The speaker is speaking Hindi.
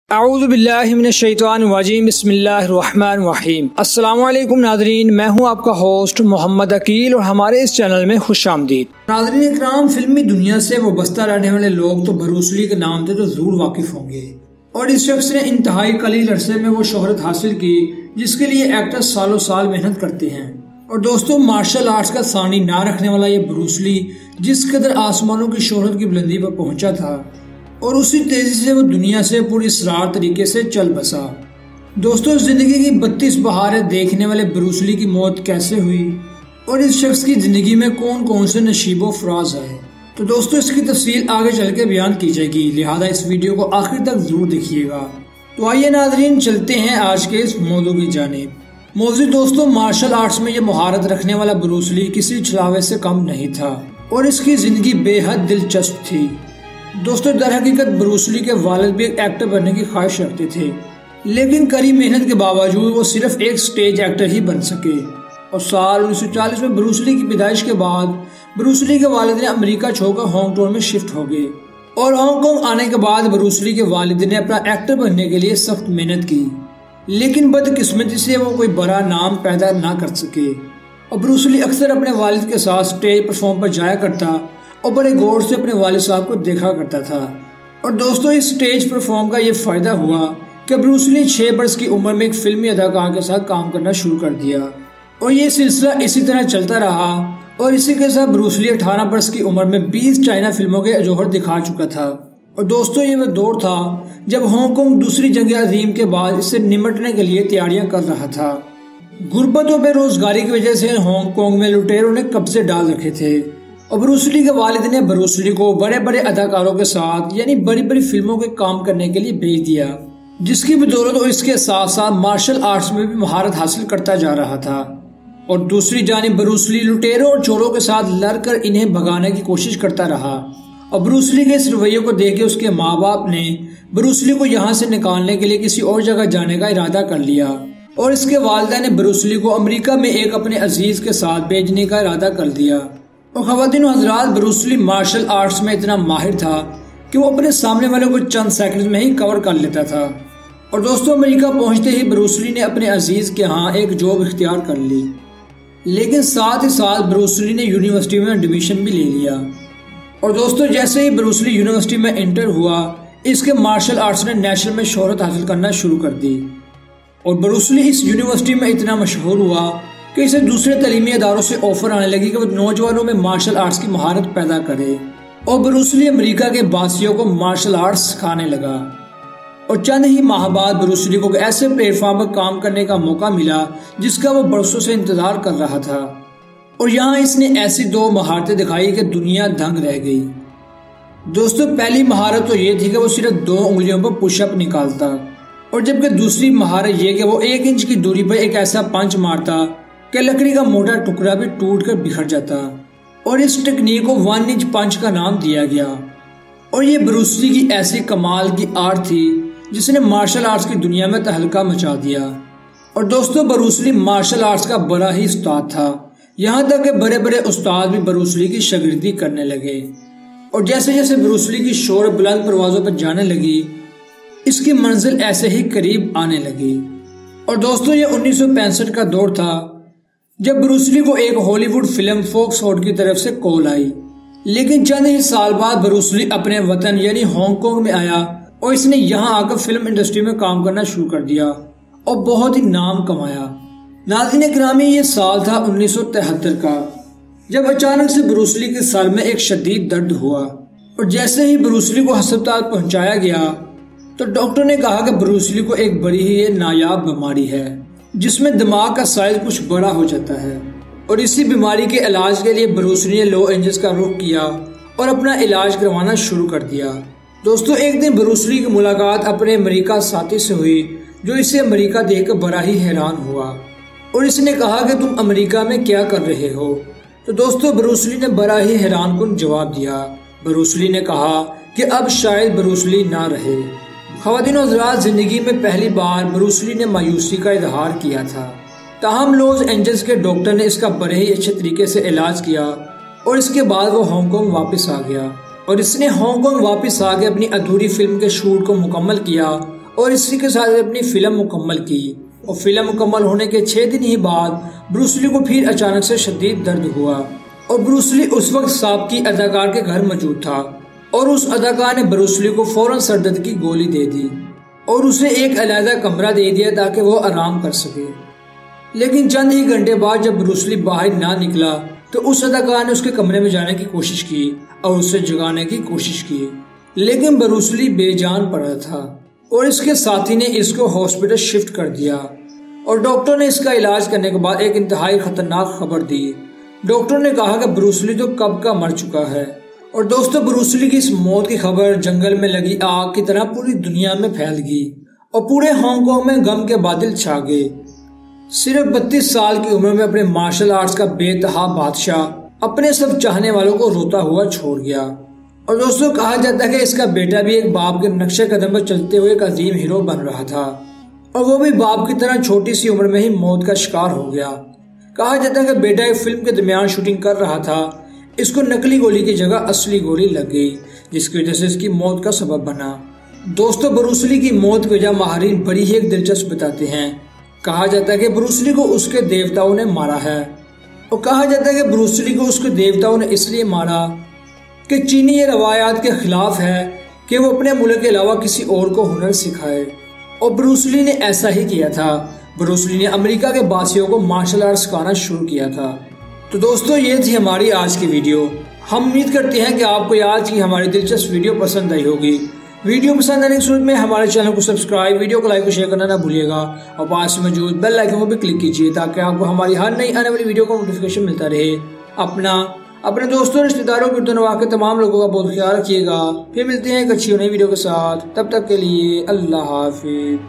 औज़ुबिल्लाहिमिनश्शैतानिर्रजीम बिस्मिल्लाहिर्रहमानिर्रहीम। अस्सलामुअलैकुम नाज़रीन, मैं हूं आपका होस्ट मोहम्मद अकील और हमारे इस चैनल में खुशामदीद। नाज़रीन इकराम, फिल्मी दुनिया से वाबस्ता रहने वाले लोग तो ब्रूस ली के नाम से तो जरूर वाकिफ होंगे और इस शख्स ने इंतहाई कलील अरसे में वो शोहरत हासिल की जिसके लिए एक्टर सालों साल मेहनत करते हैं। और दोस्तों, मार्शल आर्ट्स का सानी ना रखने वाला ये ब्रूस ली जिस कदर आसमानों की शोहरत की बुलंदी पर पहुंचा था और उसी तेजी से वो दुनिया से पूरी इसरार तरीके से चल बसा। दोस्तों, जिंदगी की 32 बहारें देखने वाले ब्रूस ली की मौत कैसे हुई और इस शख्स की जिंदगी में कौन कौन से नशीबो फराज आए, तो दोस्तों इसकी तफसील आगे चल के बयान की जाएगी, लिहाजा इस वीडियो को आखिर तक जरूर देखिएगा। तो आइए नाजरीन, चलते हैं आज के इस मौजू की जानिब। मौजू दोस्तों, मार्शल आर्ट्स में ये महारत रखने वाला ब्रूस ली किसी छलावे से कम नहीं था और इसकी जिंदगी बेहद दिलचस्प थी। दोस्तों, दर हकीकत ब्रूस ली के वालिद भी एक एक्टर बनने की ख्वाहिश रखते थे, लेकिन कड़ी मेहनत के बावजूद वो सिर्फ एक स्टेज एक्टर ही बन सके। और साल 1940 में ब्रूस ली की पैदाइश के बाद ब्रूस ली के वालिद ने अमेरिका छोड़कर हांगकांग में शिफ्ट हो गए और हांगकांग आने के बाद ब्रूस ली के वालिद ने अपना एक्टर बनने के लिए सख्त मेहनत की, लेकिन बदकिस्मती से वो कोई बड़ा नाम पैदा ना कर सके। और ब्रूस ली अक्सर अपने वालिद के साथ स्टेज परफॉर्म पर जाया करता और बड़े गौर से अपने वालिद साहब को देखा करता था। और दोस्तों, इस स्टेज परफॉर्म का ये फायदा हुआ कि ब्रूस ली 6 वर्ष की उम्र में एक फिल्मी अदाकार के साथ काम करना शुरू कर दिया और ये सिलसिला इसी तरह चलता रहा और इसी के साथ ब्रूस ली 18 वर्ष की उम्र में 20 चाइना फिल्मों के जौहर दिखा चुका था। और दोस्तों, ये वह दौर था जब हांगकांग दूसरी जंग अजीम के बाद इससे निमटने के लिए तैयारियां कर रहा था। गुर्बत और बेरोजगारी की वजह से हांगकांग में लुटेरों ने कब्जे डाल रखे थे और ब्रूस ली के वालिद ने ब्रूस ली को बड़े बड़े अदाकारों के साथ यानी बड़ी बड़ी फिल्मों के काम करने के लिए भेज दिया, जिसकी बदौलत और इसके साथ साथ मार्शल आर्ट्स में भी महारत हासिल करता जा रहा था। और दूसरी जानिब ब्रूस ली लुटेरों और चोरों के साथ लड़कर इन्हें भगाने की कोशिश करता रहा और ब्रूस ली के इस रवैये को देख के उसके माँ बाप ने ब्रूस ली को यहाँ से निकालने के लिए किसी और जगह जाने का इरादा कर लिया और इसके वालिदा ने ब्रूस ली को अमेरिका में एक अपने अजीज के साथ भेजने का इरादा कर दिया। और ख़वातीन व हज़रात, ब्रूस ली मार्शल आर्ट्स में इतना माहिर था कि वो अपने सामने वाले को चंद सेकंड में ही कवर कर लेता था। और दोस्तों, अमेरिका पहुंचते ही ब्रूस ली ने अपने अजीज के यहाँ एक जॉब इख्तियार कर ली, लेकिन साथ ही साथ ब्रूस ली ने यूनिवर्सिटी में एडमिशन भी ले लिया। और दोस्तों, जैसे ही ब्रूस ली यूनिवर्सिटी में एंटर हुआ, इसके मार्शल आर्ट्स ने नेशनल में शोहरत हासिल करना शुरू कर दी और ब्रूस ली इस यूनिवर्सिटी में इतना मशहूर हुआ कि इसे दूसरे तालीमी इदारों से ऑफर आने लगी कि वो नौजवानों में मार्शल आर्ट्स की महारत पैदा करे। और ब्रूस ली अमेरिका के बासियों को मार्शल आर्ट्स सिखाने लगा और चंद ही माह बाद ब्रूस ली को ऐसे प्लेटफॉर्म पर काम करने का मौका मिला जिसका वो बरसों से इंतजार कर रहा था। और यहाँ इसने ऐसी 2 महारतें दिखाई कि दुनिया दंग रह गई। दोस्तों, पहली महारत तो ये थी कि वो सिर्फ 2 उंगलियों पर पुशअप निकालता और जबकि दूसरी महारत ये कि वो 1 इंच की दूरी पर एक ऐसा पंच मारता कि लकड़ी का मोटा टुकड़ा भी टूटकर बिखर जाता और इस टेक्निक को 1 इंच पंच का नाम दिया गया। और ये ब्रूस ली की ऐसी कमाल की आर्ट थी जिसने मार्शल आर्ट्स की दुनिया में तहलका मचा दिया। और दोस्तों, ब्रूस ली मार्शल आर्ट्स का बड़ा ही उस्ताद था, यहाँ तक कि बड़े बड़े उस्ताद भी ब्रूस ली की शागिर्दी करने लगे। और जैसे जैसे ब्रूस ली की शोहरत बुलंद परवाज़ों पर जाने लगी, इसकी मंजिल ऐसे ही करीब आने लगी। और दोस्तों, ये 1965 का दौर था जब ब्रूस ली को एक हॉलीवुड फिल्म फॉक्सट्रोट की तरफ से कॉल आई, लेकिन चंद ही साल बाद ब्रूस ली अपने वतन यानी हांगकांग में आया और इसने यहाँ आकर फिल्म इंडस्ट्री में काम करना शुरू कर दिया और बहुत ही नाम कमाया। नाज़रीन गिरामी, ये साल था 1973 का जब अचानक से ब्रूस ली के सर में एक शदीद दर्द हुआ और जैसे ही ब्रूस ली को अस्पताल पहुंचाया गया तो डॉक्टर ने कहा कि ब्रूस ली को एक बड़ी ही नायाब बीमारी है जिसमें दिमाग का साइज कुछ बड़ा हो जाता है। और इसी बीमारी के इलाज के लिए ब्रूस ली ने लॉस एंजल्स का रुख किया और अपना इलाज करवाना शुरू कर दिया। दोस्तों, एक दिन ब्रूस ली की मुलाकात अपने अमेरिका साथी से हुई जो इसे अमेरिका देखकर बड़ा ही हैरान हुआ और इसने कहा कि तुम अमेरिका में क्या कर रहे हो। तो दोस्तों, ब्रूस ली ने बड़ा ही हैरानकुन जवाब दिया। ब्रूस ली ने कहा कि अब शायद ब्रूस ली ना रहे। ख़वातीन व हज़रात, जिंदगी में पहली बार ब्रूस ली ने मायूसी का इजहार किया था, ताहम लॉस एंजल्स के डॉक्टर ने इसका बड़े ही अच्छे तरीके से इलाज किया और इसके बाद वो हांगकांग वापस आ गया और इसने हांगकांग वापस आके अपनी अधूरी फिल्म के शूट को मुकम्मल किया और इसी के साथ अपनी फिल्म मुकम्मल की। और फिल्म मुकम्मल होने के 6 दिन ही बाद ब्रूस ली को फिर अचानक से शदीद दर्द हुआ और ब्रूस ली उस वक्त साबकी अदाकार के घर मौजूद था और उस अदाकार ने ब्रूस ली को फौरन सर दर्द की गोली दे दी और उसे एक अलग कमरा दे दिया ताकि वो आराम कर सके। लेकिन चंद ही घंटे बाद जब ब्रूस ली बाहर ना निकला तो उस अदाकार ने उसके कमरे में जाने की कोशिश की और उसे जगाने की कोशिश की, लेकिन ब्रूस ली बेजान पड़ा था और इसके साथी ने इसको हॉस्पिटल शिफ्ट कर दिया और डॉक्टर ने इसका इलाज करने के बाद एक इंतहाई खतरनाक खबर दी। डॉक्टर ने कहा कि ब्रूस ली तो कब का मर चुका है। और दोस्तों, ब्रूस ली की इस मौत की खबर जंगल में लगी आग की तरह पूरी दुनिया में फैल गई और पूरे हांगकांग में गम के बादल छा गए। सिर्फ 32 साल की उम्र में अपने मार्शल आर्ट्स का बेतहा बादशाह अपने सब चाहने वालों को रोता हुआ छोड़ गया। और दोस्तों, कहा जाता है कि इसका बेटा भी एक बाप के नक्शे कदम पर चलते हुए एक अजीम हीरो बन रहा था और वो भी बाप की तरह छोटी सी उम्र में ही मौत का शिकार हो गया। कहा जाता है कि बेटा एक फिल्म के दरमियान शूटिंग कर रहा था, इसको नकली गोली की जगह असली गोली लग गई जिसकी वजह से इसकी मौत का सबब बना। दोस्तों, ब्रूस ली की मौत की वजह माहिरीन बड़ी ही एक दिलचस्प बताते हैं। कहा जाता है कि ब्रूस ली को उसके देवताओं ने मारा है और कहा जाता है कि ब्रूस ली को उसके देवताओं ने इसलिए मारा कि चीनी ये रवायात के खिलाफ है कि वो अपने मुल्क के अलावा किसी और को हुनर सिखाए और ब्रूस ली ने ऐसा ही किया था। ब्रूस ली ने अमेरिका के बासियों को मार्शल आर्ट सिखाना शुरू किया था। तो दोस्तों, ये थी हमारी आज की वीडियो। हम उम्मीद करते हैं कि आपको आज की हमारी दिलचस्प वीडियो पसंद आई होगी। वीडियो पसंद आने की सूरत में हमारे चैनल को सब्सक्राइब, वीडियो को लाइक और शेयर करना ना भूलिएगा और पास में मौजूद बेल आइकन को भी क्लिक कीजिए ताकि आपको हमारी हर नई आने वाली वीडियो का नोटिफिकेशन मिलता रहे। अपने दोस्तों, रिश्तेदारों, गिरदनवाह के तमाम लोगों का बहुत ख्याल रखिएगा। फिर मिलते हैं एक अच्छी नई वीडियो के साथ। तब तक के लिए अल्लाह हाफिज।